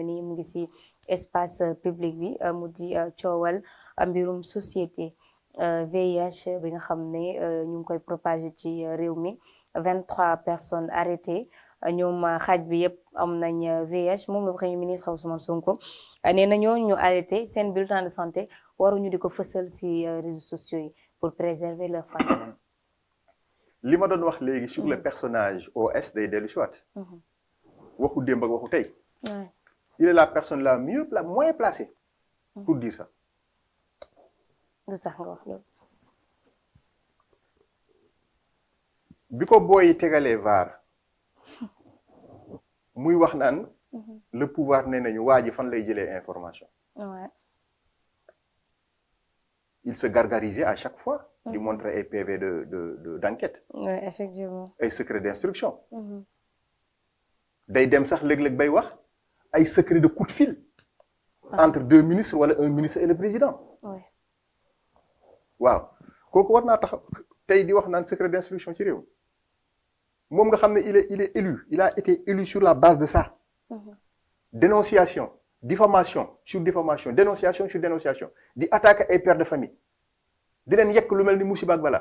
ni mu ngi ci espace public bi mu di coowal mbirum société VIH bi nga xam ne ñu ngi koy propager ci réew mi 23 personnes arrêtées ñoom xaaj bi yëpp am nañ VIH moom la Premier ministre Ousmane Sonko nee na ñu arrêté seen bulletin de santé waruñu di ko fësal ci réseaux sociaux yi pour préserver leur famille. li ma doon wax léegi sur le personnage OS day dellu si waat waxu démb ak waxu tey. Il est la personne la moins placée pour dire ça. lu tax nga wax loolu. bi ko booy tegalee VAR muy wax naan le pouvoir nee nañu waa ji fan lay jëlee information. Il se gargarisait à chaque fois. di montrer ay PV d'enquête. Oui, effectivement. ay secret d'instruction. day dem sax léeg-léeg bay wax ay secret de coup de fil. entre deux ministres wala un ministre et le président. oui. waaw kooku war naa tax tey di wax naan secret d'instruction ci réew moom nga xam ne il est élu il a été élu sur la base de ça. dénonciation diffamation sur diffamation dénonciation sur dénonciation di attaquer ay pères de famille di leen yekk lu mel ni musiba ak bala.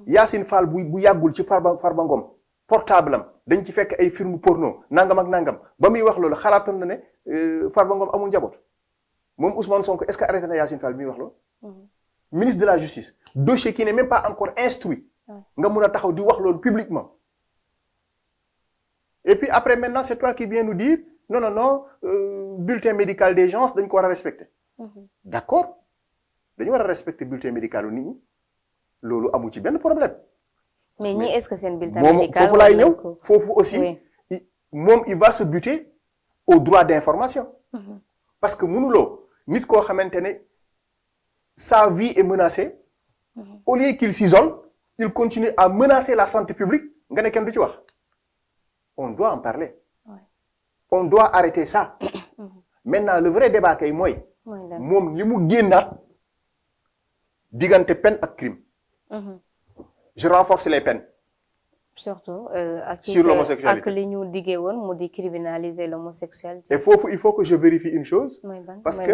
Yacine Fall bu yàggul ci Farba Ngom portable am dañ ci fekk ay film porno nangam ak nangam ba muy wax loolu xalaatoon na ne Farba Ngom amul njaboot moom Ousmane Sonko est-ce que arrêté na Yacine Fall bi muy wax loolu. ministre de la justice dossier qui n'est même pas encore instruit. nga mun a taxaw di wax loolu publiquement. et puis après maintenant c'est toi qui viens nous dire non bulletin médical des gens dañ ko war a respecter. d'accord dañu war a respecter bulletin médical u nit ñi loolu amul ci benn problème. mais ñi est-ce que seen bulletin médical foofu laay ñëw foofu aussi moom il va se buter au droit d'information. parce que mënuloo nit koo xamante ne sa vie est menacée. au lieu qu'il s'isole il continue à menacer la santé publique nga ne kenn du ci wax. on doit en parler. on doit arrêter ça. maintenant le vrai débat kay mooy. moom li mu génnaat diggante peine ak crime. je renforce les peines. surtout sur l'homosexualité ak li ñu diggee woon mu di criminaliser l'homosexualité. et foofu il faut que je vérifie une chose. parce que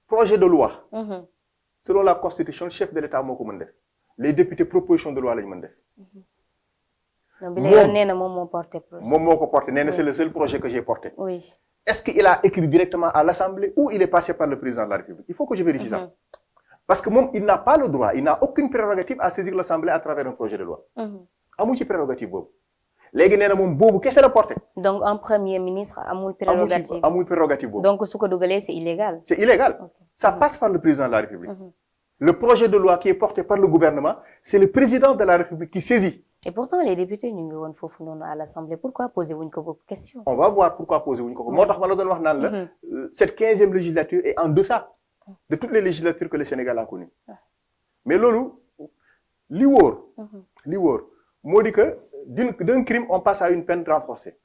projet de loi. selon la constitution le chef de l'État moo ko mën def. les députés proposition de loi lañu mën def. moom nee na moom moo porté projet. moom moo ko porté nee na c'est le seul projet que j'ai porté. oui. est-ce qu'il a écrit directement à l'Assemblée ou il est passé par le président de la République il faut que je vérifie ça. parce que moom il n'a pas le droit il n'a aucune prérogative à saisir l'Assemblée à travers un projet de loi. amul ci prérogative boobu. léegi nee na moom boobu kese la porté. donc un premier ministre amul prérogative. amul prérogative boobu. donc su ko dugalee c'est illégal. c'est illégal. ça passe par le président de la République. le projet de loi qui est porté par le gouvernement c'est le président de la République qui saisit. et pourtant les députés ñu ngi woon foofu noonu à l'Assemblée pourquoi poser wuñ ko boobu question. on va voir pourquoi poser wuñ ko moo tax ma la doon wax naan la. cette 15e législature est en deçà de toutes les législatures que le Sénégal a connues. mais loolu li wóor. li wóor moo di que d'un crime on passe à une peine renforcée.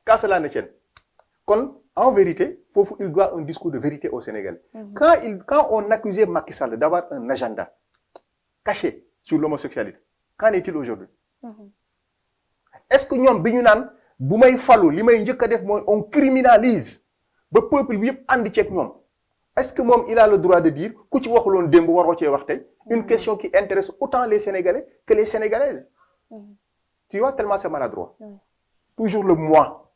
qu'à cela ne tienne. kon en vérité foofu il doit un discours de vérité au Sénégal. quand on accusait Macky Sall d'avoir un agenda caché sur l'homosexualité qu'en est-il aujourd'hui? est-ce que ñoom bi ñu naan bu may falu li may njëkk a def mooy on criminalise ba peuple bi yëpp ànd ceeg ñoom est-ce que moom il a le droit de dire ku ci waxuloon démb waroo cee wax tey une question qui intéresse autant les Sénégalais que les Sénégalaises. tu vois tellement c'est maladroit. toujours le moi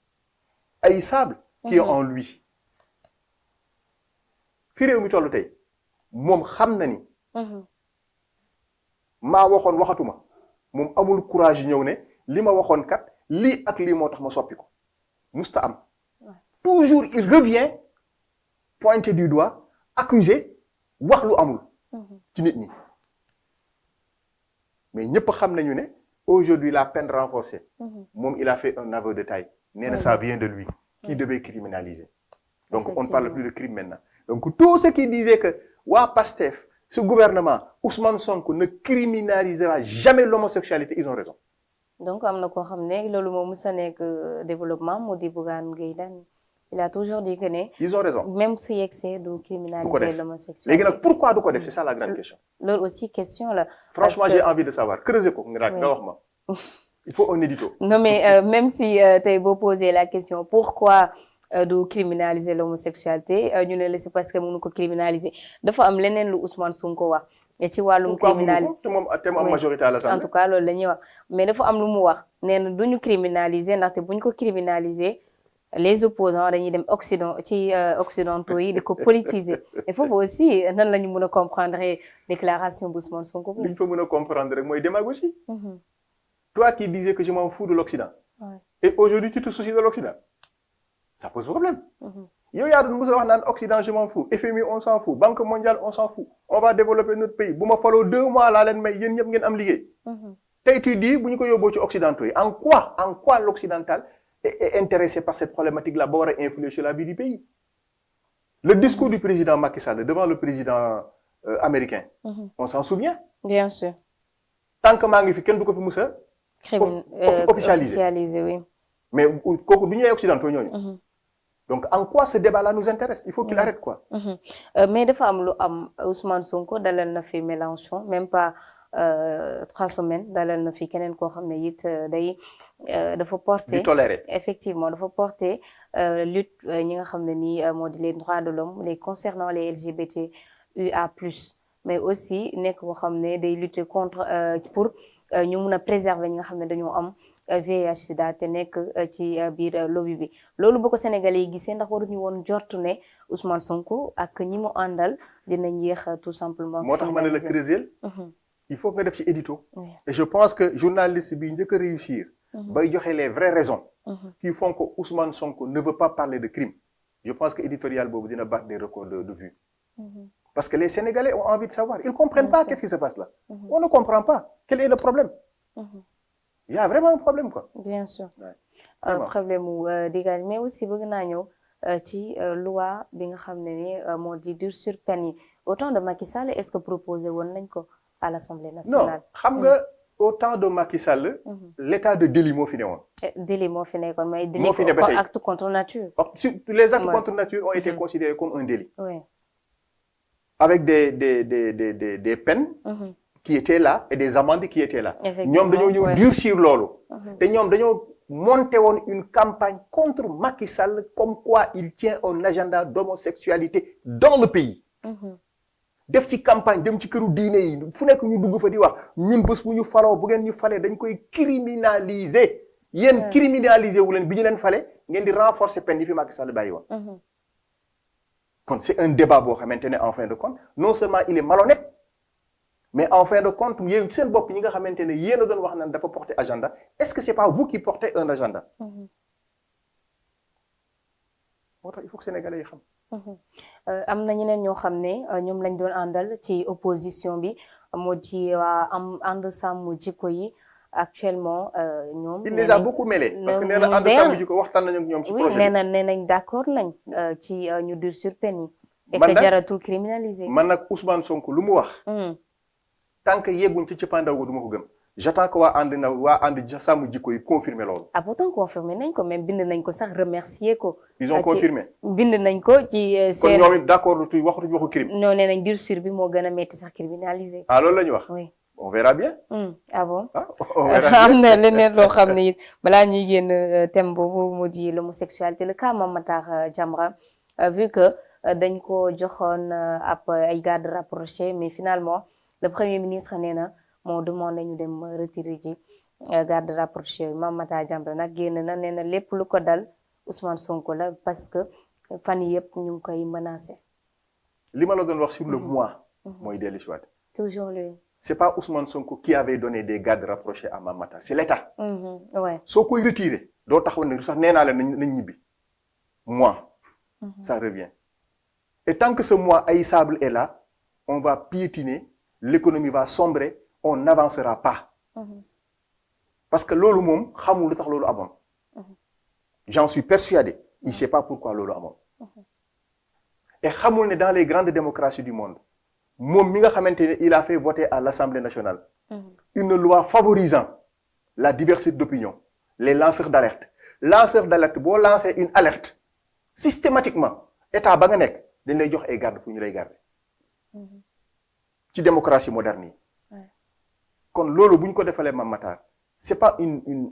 haïssable qui est en lui. fi réew mi tollu tey moom xam na ni. maa waxoon waxatuma moom amul courage ñëw ne li ma waxoon kat lii ak lii moo tax ma soppi ko musta am. toujours il revient pointer du doigt accuser wax lu amul. ci nit ñi mais ñëpp xam nañu ne aujourd'hui la peine renforcée. moom il a fait un aveu de taille. nee na ça vient de lui. qui devait criminaliser. donc on ne parle plus de crime maintenant. donc tout ce qui disait que waa Pastef ce gouvernement Ousmane Sonko ne criminalisera jamais l'homosexualité ils ont raison. donc am na koo xam ne loolu moom mës a nekk développement moo di Bougane Gueye Dany il a toujours dit que ne. ils ont raison même su yegsee du criminaliser l'homosexualité. léegi nag pourquoi du ko def c'est ça la grande question. loolu aussi question la. franchement j'ai envie de savoir creuser ko nga wax ma. il faut un édito. Non mais même si tey boo posé la question pourquoi du criminaliser l'homosexualité ñu ne la c'est parce que mënu ko criminaliser dafa am leneen lu Ousmane Sonko wax ci wàllum criminalité te moom am majorité à l'Assemblée. en tout cas loolu la ñuy wax mais dafa am lu mu wax nee na duñu criminaliser ndaxte buñ ko criminaliser les opposants dañuy dem occidentaux yi di ko politiser et foofu aussi nan la ñu mën a comprendre déclaration bu Ousmane Sonko. li ñu fa mën a comprendre rek mooy démagogie. Toi qui disais que je m'en fous de l'Occident. Ouais. Et aujourd'hui tu te soucies de l'Occident. Ça pose problème. yow yaa doon mos a wax naan Occident je m'en fous FMI on s'en fout Banque mondiale on s'en fout on va développer notre pays bu ma faloo 2 mois laa leen may yéen ñëpp ngeen am liggéey. tey tu dis bu ñu ko yóbboo ci occidentaux yi en quoi l'occidental est intéressé par cette problématique là ba war a influer sur la vie du pays. Le discours du président Macky Sall devant le président américain. On s'en souvient. Bien sûr. Tant que maa ngi fi kenn du ko fi mos a officialisé, oui. Mais kooku du ñu ay occidentaux ñooñu. Donc en quoi ce débat-là nous intéresse? Il faut qu'il arrête quoi. Mais dafa am lu am Ousmane Sonko dalal na fi Mélenchon même pas 3 semaines dalal na fi keneen koo xam ne it day dafa porter. di tolérer effectivement dafa porter lutte ñi nga xam ne nii moo di les droits de l'homme les concernant les LGBTQIA+. Mais aussi nekk koo xam ne day lutter contre pour ñu mun a préserver ñi nga xam ne dañoo am VIH sida te nekk ci biir lobby bi loolu boo ko Sénégalais yi gisee ndax waruñu woon jortu ne Ousmane Sonko ak ñi mu àndal dinañ yéex tout simplement. moo tax ma ne la creuser. Il faut nga def ci édito. Et je pense que journaliste bi njëkk a réussir. bay joxe les vraies raisons. qui font que Ousmane Sonko ne veut pas parler de crime. Je pense que éditorial boobu dina battre des records de vues. Parce que les Sénégalais ont envie de savoir. Ils ne comprennent pas qu'est-ce qui se passe là. On ne comprend pas. Quel est le problème? Il y a vraiment un problème quoi. Bien sûr. Problème mu dégage mais aussi bëgg naa ñëw ci loi bi nga xam ne ni moo di durcir peine yi au temps de Macky Sall est-ce que proposé woon nañ ko à l'Assemblée nationale. Non xam nga au temps de Macky Sall. l'état de délit moo fi ne woon. délit moo fi nekkoon mais moo fi ne ba tey acte contre nature. Les actes contre nature ont été considérés comme un délit. Oui. Avec des peines. qui étaient là et des amendes qui étaient là. ñoom dañoo ñëw durcir loolu. te ñoom dañoo monté woon une campagne contre Macky Sall comme quoi il tient un agenda d'homosexualité dans le pays. def ci campagne dem ci këru diine yi fu nekk ñu dugg fa di wax ñun bés bu ñu faloo bu ngeen ñu falee dañ koy criminaliser. yéen criminaliser wu leen bi ñu leen fale ngeen di renforcer peine yi fi Macky Sall bàyyi woon. kon c'est un débat boo xamante ne en fin de compte non seulement il est malhonnête. mais en fin de compte yéen seen bopp ñi nga xamante ne yéen a doon wax naan dafa porter agenda est-ce que c'est pas vous qui portez un agenda. moo tax il faut que Sénégalais yi xam. am na ñeneen ñoo xam ne ñoom lañ doon àndal ci opposition bi moo ci waa am ànd sàmm jikko yi actuellement ñoom. il les a beaucoup mêlés. parce que nee na ànd sàmm jikko waxtaan nañu ak ñoom ci projet bi. nee nañ d'accord nañ ci ñu durcir peine yi. et que jaratul criminaliser. man nag Ousmane Sonko lu mu wax. tant que yegguñ ci cëppaandaw ga du ma ko gëm j'attends que waa ànd sàmm jikko yi confirmer loolu. ah pourtant confirmer nañ ko même bind nañ ko sax remercier ko. ils ont confirmé. bind nañ ko ci seen. kon ñoom it d'accord waxuñu waxu crime. non nee nañ durcir bi moo gën a metti sax criminaliser. ah loolu la ñu wax. oui on verra bien. ah bon. on verra bien am na leneen loo xam ne it balaa ñuy génn thème boobu moo di l'homosexualité le cas Mame Matar Jamra vu que dañ ko joxoon ab ay garde rapprochés mais finalement. Le Premier ministre nee na moo demandé ñu dem retirer ji garde rapproché Mame Matar Jamra nag génn na nee na lépp lu ko dal Ousmane Sonko la parce que fan yii yëpp ñu ngi koy menacé. li ma la doon wax sur le mois. mooy dellu si waat. toujours lui. c'est pas Ousmane Sonko qui avait donné des gardes rapprochés à Mame Matar c'est l'État. ouais. soo koy retirer doo taxaw ne sax nee naa la nañ ñibbi mois. ça revient et tant que ce mois haïssable est là on va piétiner. L'économie va sombrer on n'avancera pas. parce que loolu moom xamul lu tax loolu amoon. j'en suis persuadé il sait pas pourquoi loolu amoon. et xamul ne dans les grandes démocraties du monde moom mi nga xamante ne il a fait voter à l'Assemblée nationale. une loi favorisant la diversité d'opinion les lanceurs d'alerte boo lancer une alerte systématiquement état ba nga nekk dañ lay jox ay garde pour ñu lay garder. ci démocratie moderne yi. kon loolu bu ñu ko defalee Mame Matar c'est pas une